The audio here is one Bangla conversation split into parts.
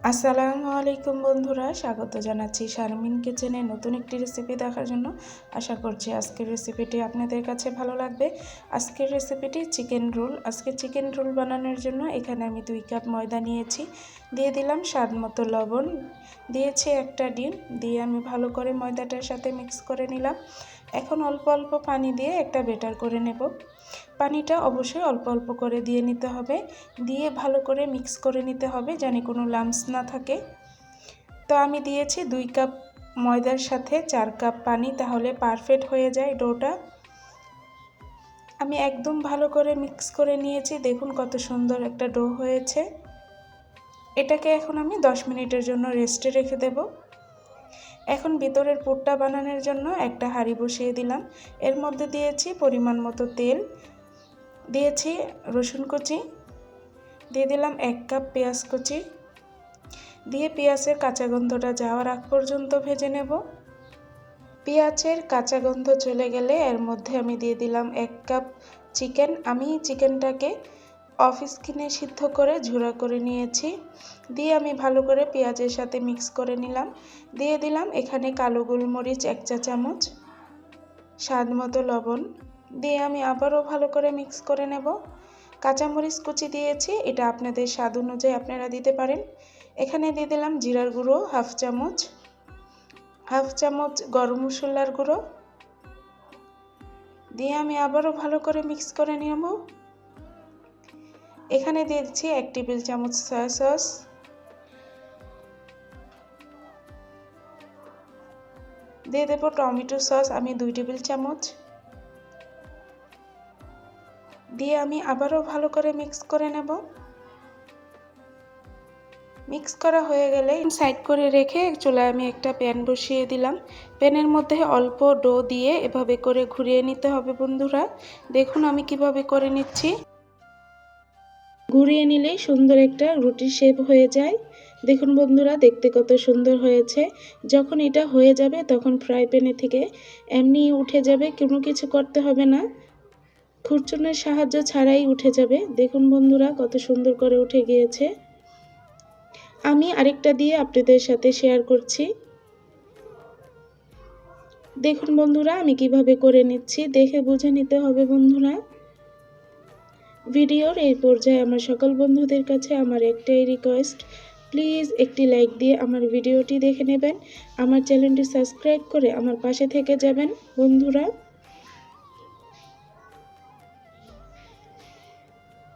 আসসালামু আলাইকুম বন্ধুরা, স্বাগত জানাচ্ছি শারমিন কিচেনে নতুন একটি রেসিপি দেখার জন্য। আশা করছি আজকের রেসিপিটি আপনাদের কাছে ভালো লাগবে। আজকের রেসিপিটি চিকেন রোল। আজকে চিকেন রোল বানানোর জন্য এখানে আমি 2 কাপ ময়দা নিয়েছি, দিয়ে দিলাম স্বাদ মতো লবণ, দিয়েছি একটা ডিম, দিয়ে আমি ভালো করে ময়দাটার সাথে মিক্স করে নিলাম। এখন অল্প অল্প পানি দিয়ে একটা ব্যাটার করে নেব। পানিটা অবশ্যই অল্প অল্প করে দিয়ে নিতে হবে, দিয়ে ভালো করে মিক্স করে নিতে হবে যেন কোনো লাম্পস না থাকে। তো আমি দিয়েছি 2 কাপ ময়দার সাথে 4 কাপ পানি, তাহলে পারফেক্ট হয়ে যায় ডোটা। আমি একদম ভালো করে মিক্স করে নিয়েছি, দেখুন কত সুন্দর একটা ডো হয়েছে। এটাকে এখন আমি 10 মিনিটের জন্য রেস্টে রেখে দেব। এখন ভিতরের পুরটা বানানোর জন্য একটা হাঁড়ি বসিয়ে দিলাম। এর মধ্যে দিয়েছি পরিমাণ মতো তেল, দিয়েছি রসুন কুচি, দিয়ে দিলাম 1 কাপ পেঁয়াজ কুচি, দিয়ে পেঁয়াজের কাঁচা গন্ধটা যাওয়ার আগ পর্যন্ত ভেজে নেব। পেঁয়াজের কাঁচা গন্ধ চলে গেলে এর মধ্যে আমি দিয়ে দিলাম 1 কাপ চিকেন। আমি চিকেনটাকে অফ স্কিনে সিদ্ধ করে ঝুরা করে নিয়েছি, দিয়ে আমি ভালো করে পেঁয়াজের সাথে মিক্স করে নিলাম। দিয়ে দিলাম এখানে কালো গোলমরিচ 1 চা চামচ, স্বাদ মতো লবণ, দিয়ে আমি আবারও ভালো করে মিক্স করে নেব। কাঁচামরিচ কুচি দিয়েছি, এটা আপনাদের স্বাদ অনুযায়ী আপনারা দিতে পারেন। এখানে দিয়ে দিলাম জিরার গুঁড়ো হাফ চামচ গরম মশলার গুঁড়ো, দিয়ে আমি আবারও ভালো করে মিক্স করে নেব। এখানে দিয়েছি 1 টেবিল চামচ সয়া সস, দিয়ে দেব টমেটো সস আমি 2 টেবিল চামচ, দিয়ে আমি আবারও ভালো করে মিক্স করে নেব। মিক্স করা হয়ে গেলে সাইড করে রেখে চুলায় আমি একটা প্যান বসিয়ে দিলাম। প্যানের মধ্যে অল্প ডো দিয়ে এভাবে করে ঘুরিয়ে নিতে হবে বন্ধুরা। দেখুন আমি কিভাবে করে নিচ্ছি। ঘুরিয়ে নিলেই সুন্দর একটা রুটি শেপ হয়ে যায়। দেখুন বন্ধুরা, দেখতে কত সুন্দর হয়েছে। যখন এটা হয়ে যাবে তখন ফ্রাই প্যানে থেকে এমনি উঠে যাবে, কোনো কিছু করতে হবে না, খুরচুনের সাহায্য ছাড়াই উঠে যাবে। দেখুন বন্ধুরা কত সুন্দর করে উঠে গিয়েছে। আমি আরেকটা দিয়ে আপনাদের সাথে শেয়ার করছি। দেখুন বন্ধুরা আমি কিভাবে করে নিচ্ছি, দেখে বুঝে নিতে হবে বন্ধুরা। ভিডিওর এই পর্যায়ে আমার সকল বন্ধুদের কাছে আমার একটাই রিকোয়েস্ট, প্লিজ একটি লাইক দিয়ে আমার ভিডিওটি দেখে নেবেন, আমার চ্যানেলটি সাবস্ক্রাইব করে আমার পাশে থেকে যাবেন বন্ধুরা।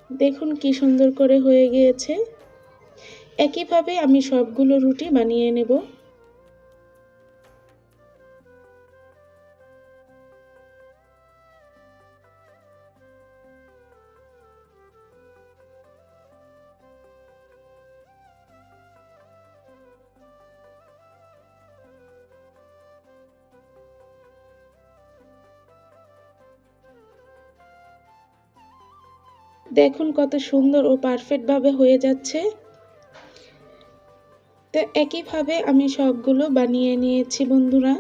দেখুন কি সুন্দর করে হয়ে গিয়েছে। একইভাবে আমি সবগুলো রুটি বানিয়ে নেব। দেখুন কত সুন্দর ও পারফেক্টভাবে হয়ে যাচ্ছে। তো একইভাবে আমি সবগুলো বানিয়ে নিয়েছি বন্ধুরা।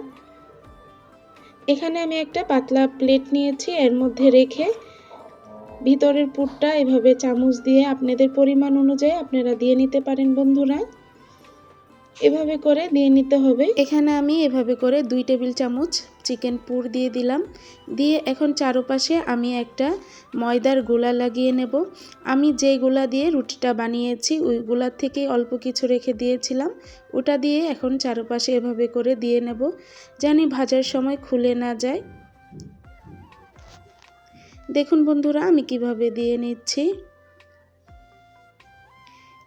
এখানে আমি একটা পাতলা প্লেট নিয়েছি, এর মধ্যে রেখে ভিতরের পুরটা এভাবে চামচ দিয়ে আপনাদের পরিমাণ অনুযায়ী আপনারা দিয়ে নিতে পারেন বন্ধুরা। এভাবে করে দিয়ে নিতে হবে। এখানে আমি এভাবে করে 2 টেবিল চামচ চিকেন পুর দিয়ে দিলাম, দিয়ে এখন চারপাশে আমি একটা ময়দার গোলা লাগিয়ে নেব। আমি যে গোলা দিয়ে রুটিটা বানিয়েছি ওই গোলার থেকে অল্প কিছু রেখে দিয়েছিলাম, ওটা দিয়ে এখন চারপাশে এভাবে করে দিয়ে নেব, জানি ভাজার সময় খুলে না যায়। দেখুন বন্ধুরা আমি কিভাবে দিয়ে নিচ্ছি।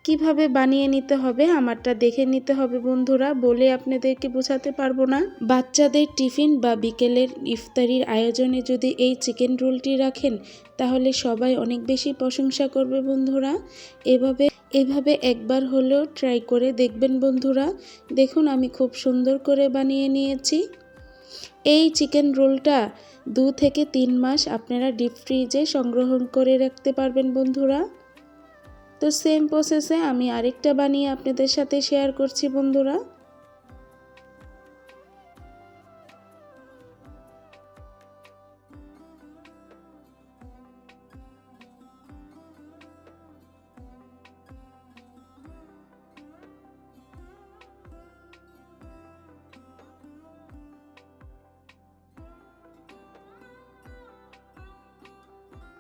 কিভাবে বানিয়ে নিতে হবে আমারটা দেখে নিতে হবে বন্ধুরা, বলে আপনাদেরকে বোঝাতে পারবো না। বাচ্চাদের টিফিন বা বিকেলের ইফতারির আয়োজনে যদি এই চিকেন রোলটি রাখেন তাহলে সবাই অনেক বেশি প্রশংসা করবে বন্ধুরা। এভাবে একবার হলেও ট্রাই করে দেখবেন বন্ধুরা। দেখুন আমি খুব সুন্দর করে বানিয়ে নিয়েছি। এই চিকেন রোলটা 2 থেকে 3 মাস আপনারা ডিপ ফ্রিজে সংরক্ষণ করে রাখতে পারবেন বন্ধুরা। তো সেম প্রসেসে আমি আরেকটা বানিয়ে আপনাদের সাথে শেয়ার করছি বন্ধুরা।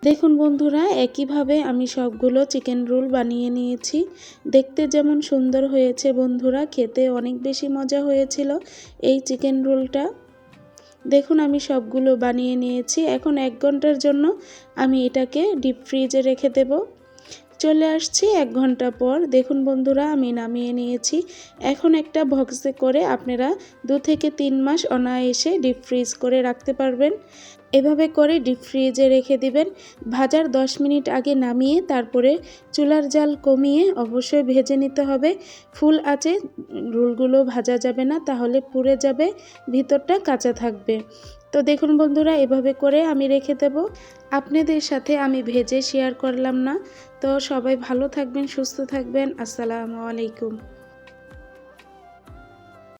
দেখুন বন্ধুরা, একইভাবে আমি সবগুলো চিকেন রোল বানিয়ে নিয়েছি। দেখতে যেমন সুন্দর হয়েছে বন্ধুরা, খেতে অনেক বেশি মজা হয়েছিল এই চিকেন রোলটা। দেখুন আমি সবগুলো বানিয়ে নিয়েছি। এখন 1 ঘন্টার জন্য আমি এটাকে ডিপ ফ্রিজে রেখে দেব। চলে আসছি 1 ঘন্টা পর। দেখুন বন্ধুরা, আমি নামিয়ে নিয়েছি। এখন একটা বক্সে করে আপনারা 2 থেকে 3 মাস অনায়াসে ডিপ ফ্রিজ করে রাখতে পারবেন। এভাবে করে ডিপ ফ্রিজে রেখে দিবেন। ভাজার 10 মিনিট আগে নামিয়ে তারপরে চুলার জাল কমিয়ে অবশ্যই ভেজে নিতে হবে। ফুল আঁচে রোলগুলো ভাজা যাবে না, তাহলে পুড়ে যাবে, ভিতরটা কাঁচা থাকবে। তো দেখুন বন্ধুরা, এভাবে করে আমি রেখে দেব। আপনাদের সাথে আমি ভেজে শেয়ার করলাম না। তো সবাই ভালো থাকবেন, সুস্থ থাকবেন। আসসালামু আলাইকুম।